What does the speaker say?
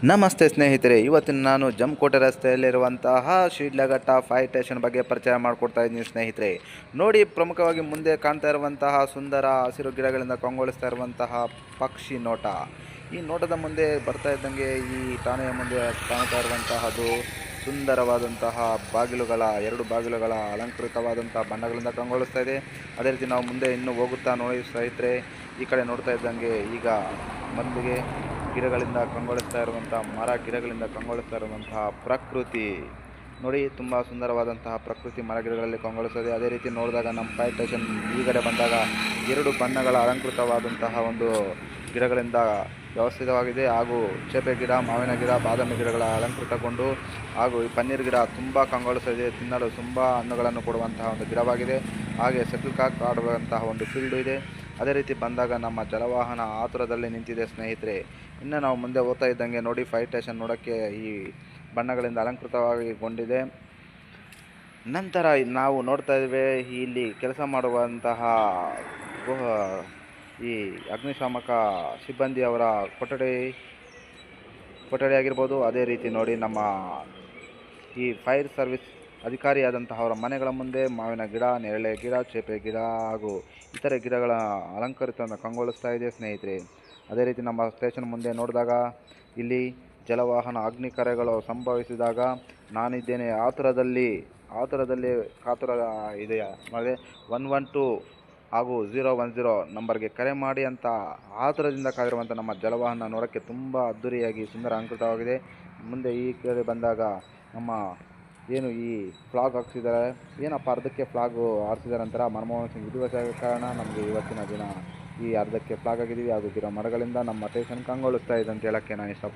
ನಮಸ್ತೆ ಸ್ನೇಹಿತರೆ, ಇವತ್ತಿನ ನಾನು ಜಮಕೋಟೆ ರಸ್ತೆಯಲ್ಲಿರುವಂತಹ ಶಿಡ್ಲಘಟ್ಟ ಫೈರ್ ಸ್ಟೇಷನ್ ಬಗ್ಗೆ ಪರಿಚಯ ಮಾಡಿಕೊಡ್ತಾ ಇದ್ದೀನಿ ಸ್ನೇಹಿತರೆ. ನೋಡಿ, ಪ್ರಮುಖವಾಗಿ ಮುಂದೆ ಕಾಣ್ತಾ ಇರುವಂತಹ ಸುಂದರ ಹಸಿರು ಗಿಡಗಳಿಂದ ಕಂಗೊಳಿಸ್ತಾ ಇರುವಂತಹ ಪಕ್ಷಿ ನೋಟ. ಈ ನೋಟದ ಮುಂದೆ ಬರ್ತಾ ಇದ್ದಂಗೆ ಈ ಠಾಣೆಯ ಮುಂದೆ ಕಾಣ್ತಾ ಇರುವಂತಹದ್ದು ಸುಂದರವಾದಂತಹ ಎರಡು ಬಾಗಿಲುಗಳ ಅಲಂಕೃತವಾದಂತಹ ಬಣ್ಣಗಳಿಂದ ಕಂಗೊಳಿಸ್ತಾ ಇದೆ. ಅದೇ ರೀತಿ ನಾವು ಮುಂದೆ ಇನ್ನೂ ಹೋಗುತ್ತಾ ನೋಡಿ ಸ್ನೇಹಿತರೆ, ಈ ಕಡೆ ನೋಡ್ತಾ ಇದ್ದಂಗೆ ಈಗ ಮಂದಿಗೆ ಗಿಡಗಳಿಂದ ಕಂಗೊಳಿಸ್ತಾ ಇರುವಂತಹ ಗಿಡಗಳಿಂದ ಕಂಗೊಳಿಸ್ತಾ ಇರುವಂತಹ ಪ್ರಕೃತಿ ನೋಡಿ, ತುಂಬ ಸುಂದರವಾದಂತಹ ಪ್ರಕೃತಿ ಗಿಡಗಳಲ್ಲಿ ಕಂಗೊಳಿಸ್ತದೆ. ಅದೇ ರೀತಿ ನೋಡಿದಾಗ ನಮ್ಮ ಫೈರ್ ಸ್ಟೇಷನ್ ಈಗಡೆ ಬಂದಾಗ ಎರಡು ಬಣ್ಣಗಳ ಅಲಂಕೃತವಾದಂತಹ ಒಂದು ಗಿಡಗಳಿಂದ ವ್ಯವಸ್ಥಿತವಾಗಿದೆ. ಹಾಗೂ ಚೇಪೆ ಗಿಡ, ಮಾವಿನ ಗಿಡ, ಬಾದಾಮಿ ಗಿಡಗಳ ಅಲಂಕೃತಗೊಂಡು ಹಾಗೂ ಈ ಪನ್ನೀರ್ ಗಿಡ ತುಂಬ ಕಂಗೊಳಿಸ್ತದೆ. ತಿನ್ನಲು ತುಂಬ ಹಣ್ಣುಗಳನ್ನು ಕೊಡುವಂತಹ ಒಂದು ಗಿಡವಾಗಿದೆ. ಹಾಗೆ ಸೆಟಲ್ಕಾಕ್ ಆಡುವಂತಹ ಒಂದು ಫೀಲ್ಡ್ ಇದೆ. ಅದೇ ರೀತಿ ಬಂದಾಗ ನಮ್ಮ ಜಲವಾಹನ ಆತುರದಲ್ಲಿ ನಿಂತಿದೆ ಸ್ನೇಹಿತರೆ. ಇನ್ನು ನಾವು ಮುಂದೆ ಹೋಗ್ತಾ ಇದ್ದಂಗೆ ನೋಡಿ, ಫೈರ್ ಸ್ಟೇಷನ್ ನೋಡೋಕ್ಕೆ ಈ ಬಣ್ಣಗಳಿಂದ ಅಲಂಕೃತವಾಗಿಗೊಂಡಿದೆ. ನಂತರ ನಾವು ನೋಡ್ತಾ ಇದ್ದೇವೆ ಇಲ್ಲಿ ಕೆಲಸ ಮಾಡುವಂತಹ ಈ ಅಗ್ನಿಶಾಮಕ ಸಿಬ್ಬಂದಿಯವರ ಕೊಠಡಿ ಆಗಿರ್ಬೋದು. ಅದೇ ರೀತಿ ನೋಡಿ, ನಮ್ಮ ಈ ಫೈರ್ ಸರ್ವಿಸ್ ಅಧಿಕಾರಿಯಾದಂತಹ ಅವರ ಮನೆಗಳ ಮುಂದೆ ಮಾವಿನ ಗಿಡ, ನೇರಳೆ ಗಿಡ, ಚೇಪೆ ಗಿಡ ಹಾಗೂ ಇತರೆ ಗಿಡಗಳ ಅಲಂಕರಿತವನ್ನು ಕಂಗೊಳಿಸ್ತಾ ಇದೆ ಸ್ನೇಹಿತರೆ. ಅದೇ ರೀತಿ ನಮ್ಮ ಸ್ಟೇಷನ್ ಮುಂದೆ ನೋಡಿದಾಗ ಇಲ್ಲಿ ಜಲವಾಹನ ಅಗ್ನಿ ಕರೆಗಳು ಸಂಭವಿಸಿದಾಗ ನಾನಿದ್ದೇನೆ ಆತುರದಲ್ಲಿ ಕಾತುರ ಇದೆಯಾ ಅಂದರೆ 112 ಹಾಗೂ 010 ನಂಬರ್ಗೆ ಕರೆ ಮಾಡಿ ಅಂತ ಆತುರದಿಂದ ಕಾದಿರುವಂಥ ನಮ್ಮ ಜಲವಾಹನ ನೋಡೋಕ್ಕೆ ತುಂಬ ಅದ್ಧೂರಿಯಾಗಿ ಸುಂದರ ಅಲಂಕೃತವಾಗಿದೆ. ಮುಂದೆ ಈ ಕಡೆ ಬಂದಾಗ ನಮ್ಮ ಏನು ಈ ಫ್ಲಾಗ್ ಹಾಕ್ಸಿದ್ದಾರೆ, ಏನಪ್ಪ ಅರ್ಧಕ್ಕೆ ಫ್ಲಾಗು ಹಾರಿಸಿದ್ದಾರೆ ಅಂತಾರೆ. ಮನಮೋಹನ್ ಸಿಂಗ್ ವಿಧಿವಶ ಕಾರಣ ನಮಗೆ ಇವತ್ತಿನ ದಿನ ಈ ಅರ್ಧಕ್ಕೆ ಫ್ಲಾಗ್ ಆಗಿದ್ದೀವಿ. ಹಾಗೂ ಗಿಡ ಮರಗಳಿಂದ ನಮ್ಮ ಸ್ಟೇಷನ್ ಕಂಗೊಳಿಸ್ತಾ ಇದೆ ಅಂತ ಹೇಳೋಕ್ಕೆ ನಾನು ಇಷ್ಟಪಡ್ತೀನಿ.